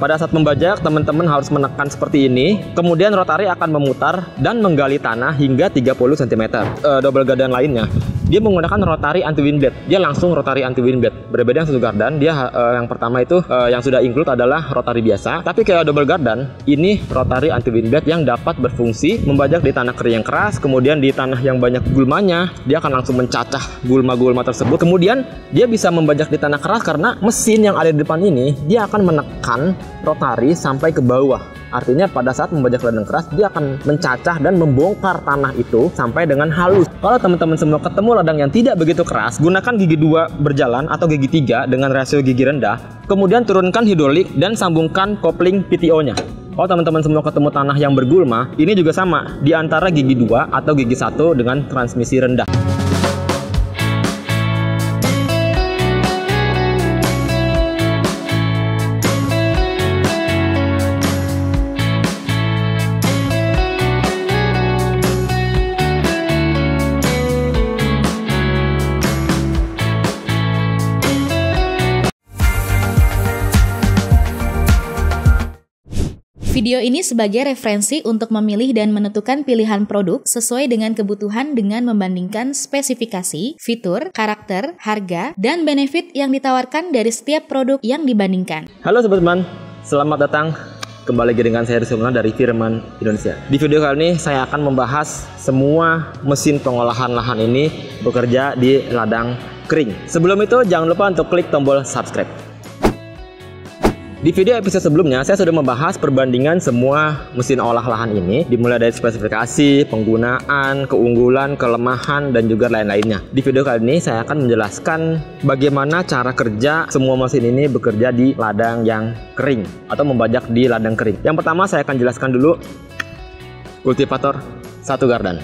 Pada saat membajak, teman-teman harus menekan seperti ini. Kemudian rotari akan memutar dan menggali tanah hingga 30 cm. Double gardan lainnya, dia menggunakan rotari anti wind blade. Dia langsung rotari anti wind blade. Berbeda yang satu gardan, dia yang pertama itu yang sudah include adalah rotari biasa. Tapi kayak double gardan, ini rotari anti wind blade yang dapat berfungsi membajak di tanah kering yang keras. Kemudian di tanah yang banyak gulmanya, dia akan langsung mencacah gulma-gulma tersebut. Kemudian dia bisa membajak di tanah keras karena mesin yang ada di depan ini, dia akan menekan rotari sampai ke bawah. Artinya pada saat membajak ladang keras, dia akan mencacah dan membongkar tanah itu sampai dengan halus. Kalau teman-teman semua ketemu ladang yang tidak begitu keras, gunakan gigi 2 berjalan atau gigi 3 dengan rasio gigi rendah. Kemudian turunkan hidrolik dan sambungkan kopling PTO-nya. Kalau teman-teman semua ketemu tanah yang bergulma, ini juga sama, di antara gigi 2 atau gigi 1 dengan transmisi rendah. Video ini sebagai referensi untuk memilih dan menentukan pilihan produk sesuai dengan kebutuhan dengan membandingkan spesifikasi, fitur, karakter, harga, dan benefit yang ditawarkan dari setiap produk yang dibandingkan. Halo Sobat Firman, selamat datang kembali lagi dengan saya Rizky dari Firman Indonesia. Di video kali ini saya akan membahas semua mesin pengolahan lahan ini bekerja di ladang kering. Sebelum itu jangan lupa untuk klik tombol subscribe. Di video episode sebelumnya, saya sudah membahas perbandingan semua mesin olah lahan ini, dimulai dari spesifikasi, penggunaan, keunggulan, kelemahan, dan juga lain-lainnya. Di video kali ini, saya akan menjelaskan bagaimana cara kerja semua mesin ini bekerja di ladang yang kering, atau membajak di ladang kering. Yang pertama, saya akan jelaskan dulu kultivator satu gardan.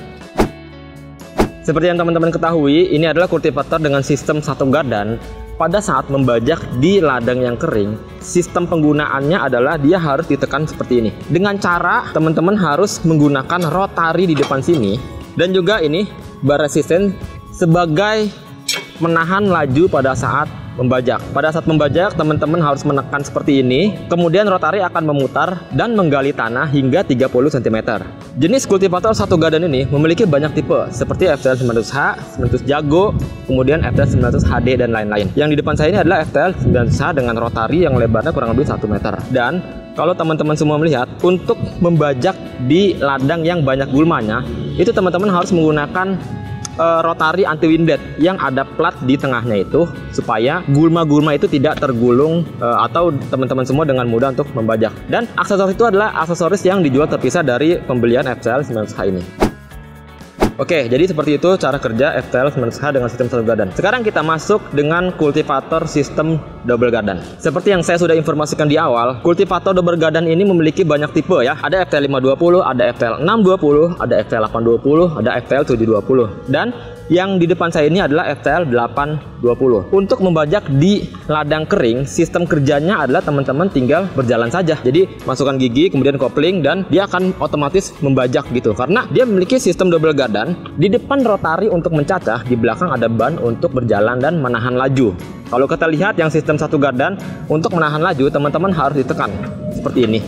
Seperti yang teman-teman ketahui, ini adalah kultivator dengan sistem satu gardan. Pada saat membajak di ladang yang kering, sistem penggunaannya adalah dia harus ditekan seperti ini. Dengan cara teman-teman harus menggunakan rotari di depan sini, dan juga ini bar resisten sebagai menahan laju pada saat membajak. Pada saat membajak, teman-teman harus menekan seperti ini. Kemudian rotari akan memutar dan menggali tanah hingga 30 cm. Jenis kultivator satu gardan ini memiliki banyak tipe, seperti FTL 900H, 900 Jago, kemudian FTL 900 HD, dan lain-lain. Yang di depan saya ini adalah FTL 900H dengan rotari yang lebarnya kurang lebih 1 meter. Dan kalau teman-teman semua melihat, untuk membajak di ladang yang banyak gulmanya, itu teman-teman harus menggunakan rotari anti wind blade yang ada plat di tengahnya itu, supaya gulma-gulma itu tidak tergulung atau teman-teman semua dengan mudah untuk membajak. Dan aksesoris itu adalah aksesoris yang dijual terpisah dari pembelian FTL 900H ini. Oke, jadi seperti itu cara kerja FTL 900H dengan sistem satu gardan. Sekarang kita masuk dengan kultivator sistem double gardan. Seperti yang saya sudah informasikan di awal, kultivator double gardan ini memiliki banyak tipe ya. Ada FTL 520, ada FTL 620, ada FTL 820, ada FTL 720. Dan yang di depan saya ini adalah FTL 820. Untuk membajak di ladang kering, sistem kerjanya adalah teman-teman tinggal berjalan saja. Jadi masukkan gigi, kemudian kopling, dan dia akan otomatis membajak gitu. Karena dia memiliki sistem double gardan, di depan rotari untuk mencacah, di belakang ada ban untuk berjalan dan menahan laju. Kalau kita lihat yang sistem satu gardan, untuk menahan laju teman-teman harus ditekan seperti ini.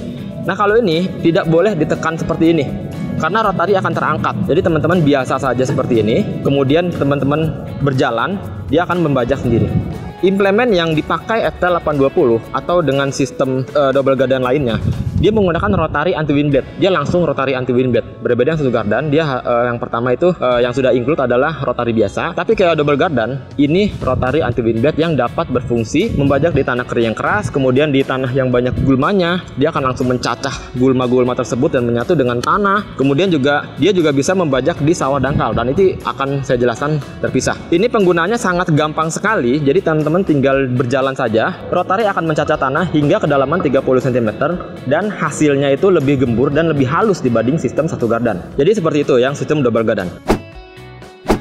Nah kalau ini tidak boleh ditekan seperti ini, karena rotari akan terangkat. Jadi teman-teman biasa saja seperti ini, kemudian teman-teman berjalan, dia akan membajak sendiri. Implemen yang dipakai FTL 820 atau dengan sistem double gardan lainnya, dia menggunakan rotari anti wind blade. Dia langsung rotari anti wind blade. Berbeda yang satu gardan, dia yang pertama itu yang sudah include adalah rotari biasa. Tapi kayak double gardan, ini rotari anti wind blade yang dapat berfungsi membajak di tanah kering yang keras, kemudian di tanah yang banyak gulmanya, dia akan langsung mencacah gulma-gulma tersebut dan menyatu dengan tanah. Kemudian juga dia juga bisa membajak di sawah dangkal, dan itu akan saya jelaskan terpisah. Ini penggunaannya sangat gampang sekali. Jadi teman-teman tinggal berjalan saja. Rotari akan mencacah tanah hingga kedalaman 30 cm, dan hasilnya itu lebih gembur dan lebih halus dibanding sistem satu gardan. Jadi seperti itu yang sistem double gardan.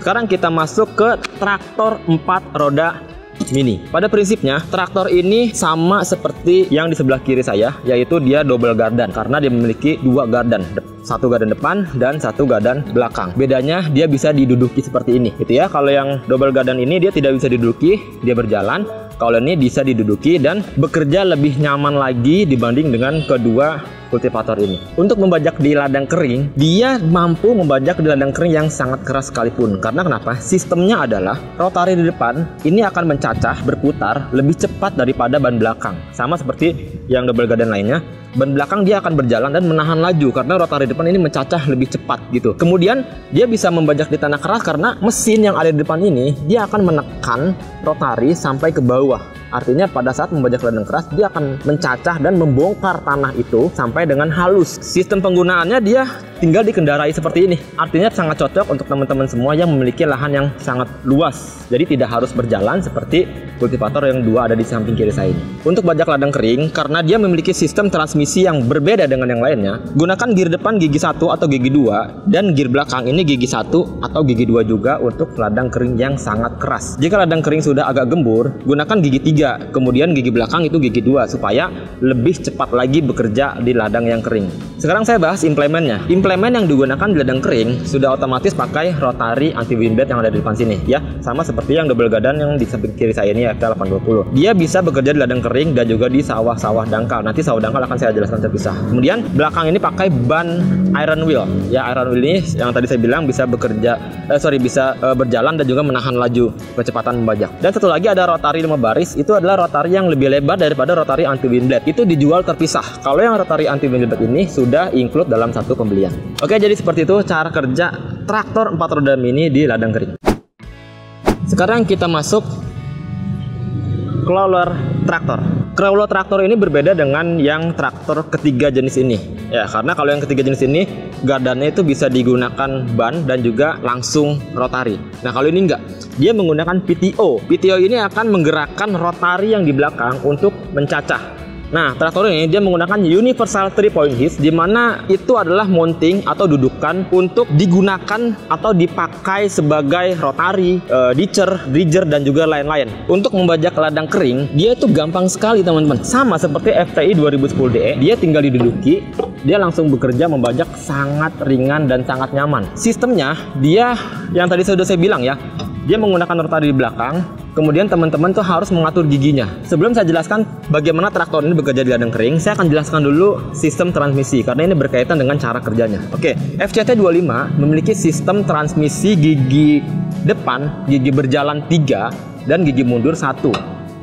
Sekarang kita masuk ke traktor 4 roda mini. Pada prinsipnya traktor ini sama seperti yang di sebelah kiri saya, yaitu dia double gardan karena dia memiliki 2 gardan, satu gardan depan dan satu gardan belakang. Bedanya dia bisa diduduki seperti ini gitu ya. Kalau yang double gardan ini dia tidak bisa diduduki, dia berjalan. Kalau ini bisa diduduki dan bekerja lebih nyaman lagi dibanding dengan kedua kultivator ini. Untuk membajak di ladang kering, dia mampu membajak di ladang kering yang sangat keras sekalipun. Karena kenapa? Sistemnya adalah rotari di depan ini akan mencacah berputar lebih cepat daripada ban belakang. Sama seperti yang double garden lainnya. Ban belakang dia akan berjalan dan menahan laju karena rotari depan ini mencacah lebih cepat gitu. Kemudian dia bisa membajak di tanah keras karena mesin yang ada di depan ini dia akan menekan rotari sampai ke bawah. Artinya pada saat membajak ladang keras dia akan mencacah dan membongkar tanah itu sampai dengan halus. Sistem penggunaannya dia tinggal dikendarai seperti ini. Artinya sangat cocok untuk teman-teman semua yang memiliki lahan yang sangat luas. Jadi tidak harus berjalan seperti kultivator yang dua ada di samping kiri saya ini. Untuk bajak ladang kering, karena dia memiliki sistem transmisi yang berbeda dengan yang lainnya, gunakan gear depan gigi 1 atau gigi 2 dan gear belakang ini gigi 1 atau gigi 2 juga untuk ladang kering yang sangat keras. Jika ladang kering sudah agak gembur, gunakan gigi 3, kemudian gigi belakang itu gigi 2 supaya lebih cepat lagi bekerja di ladang yang kering. Sekarang saya bahas implementnya. Implement yang digunakan di ladang kering sudah otomatis pakai rotari anti wind blade yang ada di depan sini ya. Sama seperti yang double garden yang di samping kiri saya ini FT820. Dia bisa bekerja di ladang kering dan juga di sawah-sawah dangkal. Nanti sawah dangkal akan saya jelaskan terpisah. Kemudian belakang ini pakai ban iron wheel. Ya, iron wheel ini yang tadi saya bilang bisa berjalan dan juga menahan laju kecepatan membajak. Dan satu lagi ada rotari 5 baris. Itu adalah rotari yang lebih lebar daripada rotari anti wind blade. Itu dijual terpisah. Kalau yang rotari anti wind blade ini sudah include dalam satu pembelian. Oke, jadi seperti itu cara kerja traktor 4 roda mini di ladang kering. Sekarang kita masuk crawler traktor. Crawler traktor ini berbeda dengan yang traktor ketiga jenis ini. Ya, karena kalau yang ketiga jenis ini gardannya itu bisa digunakan ban dan juga langsung rotari. Nah, kalau ini enggak. Dia menggunakan PTO. PTO ini akan menggerakkan rotari yang di belakang untuk mencacah. Nah, traktor ini dia menggunakan universal 3-point hitch, di mana itu adalah mounting atau dudukan untuk digunakan atau dipakai sebagai rotari, ditcher, dredger dan juga lain-lain. Untuk membajak ladang kering, dia itu gampang sekali teman-teman. Sama seperti FTI 2010DE, dia tinggal diduduki, dia langsung bekerja membajak sangat ringan dan sangat nyaman. Sistemnya dia yang tadi sudah saya bilang ya, dia menggunakan rotari di belakang. Kemudian teman-teman tuh harus mengatur giginya. Sebelum saya jelaskan bagaimana traktor ini bekerja di ladang kering, saya akan jelaskan dulu sistem transmisi karena ini berkaitan dengan cara kerjanya. Oke, FCT25 memiliki sistem transmisi gigi depan, gigi berjalan 3 dan gigi mundur 1.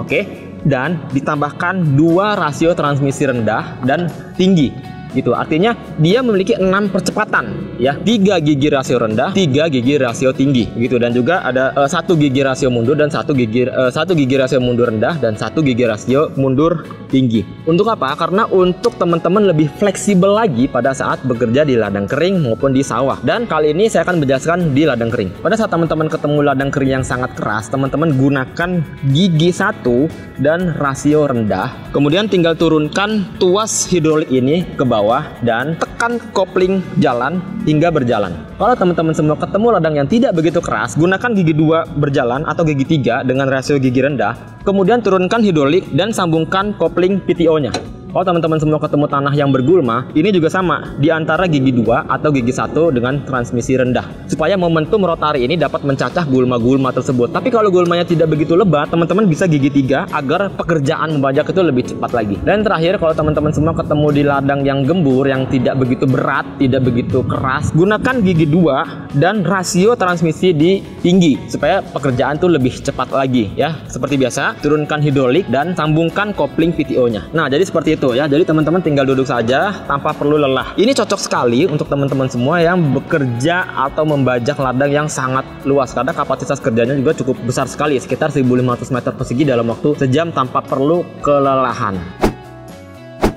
Oke, dan ditambahkan 2 rasio transmisi rendah dan tinggi. Gitu. Artinya dia memiliki 6 percepatan ya, 3 gigi rasio rendah, 3 gigi rasio tinggi gitu, dan juga ada 1 gigi rasio mundur dan 1 gigi rasio mundur rendah dan 1 gigi rasio mundur tinggi. Untuk apa? Karena untuk teman-teman lebih fleksibel lagi pada saat bekerja di ladang kering maupun di sawah. Dan kali ini saya akan menjelaskan di ladang kering. Pada saat teman-teman ketemu ladang kering yang sangat keras, teman-teman gunakan gigi 1 dan rasio rendah. Kemudian tinggal turunkan tuas hidrolik ini ke bawah dan tekan kopling jalan hingga berjalan. Kalau teman-teman semua ketemu ladang yang tidak begitu keras, gunakan gigi 2 berjalan atau gigi 3 dengan rasio gigi rendah, kemudian turunkan hidrolik dan sambungkan kopling PTO-nya. Kalau teman-teman semua ketemu tanah yang bergulma, ini juga sama, di antara gigi 2 atau gigi 1 dengan transmisi rendah, supaya momentum rotari ini dapat mencacah gulma-gulma tersebut. Tapi kalau gulmanya tidak begitu lebat, teman-teman bisa gigi 3 agar pekerjaan membajak itu lebih cepat lagi. Dan terakhir, kalau teman-teman semua ketemu di ladang yang gembur, yang tidak begitu berat, tidak begitu keras, gunakan gigi 2 dan rasio transmisi di tinggi, supaya pekerjaan itu lebih cepat lagi ya. Seperti biasa, turunkan hidrolik dan sambungkan kopling PTO-nya. Nah, jadi seperti itu ya. Jadi teman-teman tinggal duduk saja tanpa perlu lelah. Ini cocok sekali untuk teman-teman semua yang bekerja atau membajak ladang yang sangat luas, karena kapasitas kerjanya juga cukup besar sekali, sekitar 1500 meter persegi dalam waktu sejam tanpa perlu kelelahan.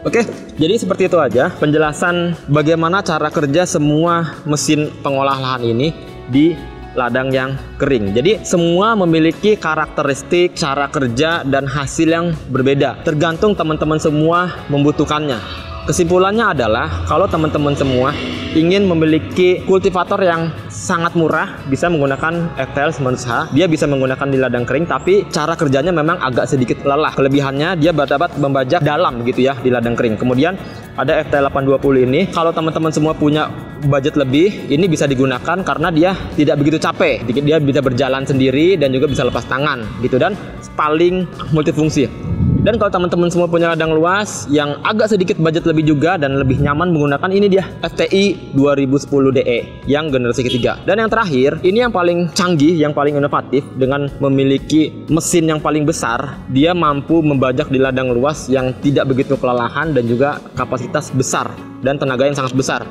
Oke, jadi seperti itu aja penjelasan bagaimana cara kerja semua mesin pengolah lahan ini di ladang yang kering. Jadi semua memiliki karakteristik, cara kerja, dan hasil yang berbeda. Tergantung teman-teman semua membutuhkannya. Kesimpulannya adalah kalau teman-teman semua ingin memiliki kultivator yang sangat murah, bisa menggunakan FTL 900H. Dia bisa menggunakan di ladang kering, tapi cara kerjanya memang agak sedikit lelah. Kelebihannya dia dapat membajak dalam gitu ya di ladang kering. Kemudian ada FT820 ini. Kalau teman-teman semua punya budget lebih, ini bisa digunakan karena dia tidak begitu capek. Dia bisa berjalan sendiri dan juga bisa lepas tangan gitu, dan paling multifungsi. Dan kalau teman-teman semua punya ladang luas yang agak sedikit budget lebih juga dan lebih nyaman menggunakan, ini dia FTI 2010 DE yang generasi ketiga. Dan yang terakhir, ini yang paling canggih, yang paling inovatif, dengan memiliki mesin yang paling besar. Dia mampu membajak di ladang luas yang tidak begitu kelelahan dan juga kapasitas besar dan tenaga yang sangat besar.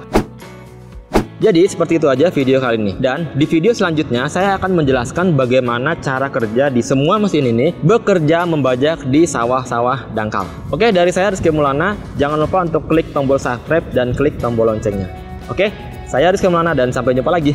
Jadi seperti itu aja video kali ini, dan di video selanjutnya saya akan menjelaskan bagaimana cara kerja di semua mesin ini bekerja membajak di sawah-sawah dangkal. Oke, dari saya Rizky Maulana, jangan lupa untuk klik tombol subscribe dan klik tombol loncengnya. Oke, saya Rizky Maulana dan sampai jumpa lagi.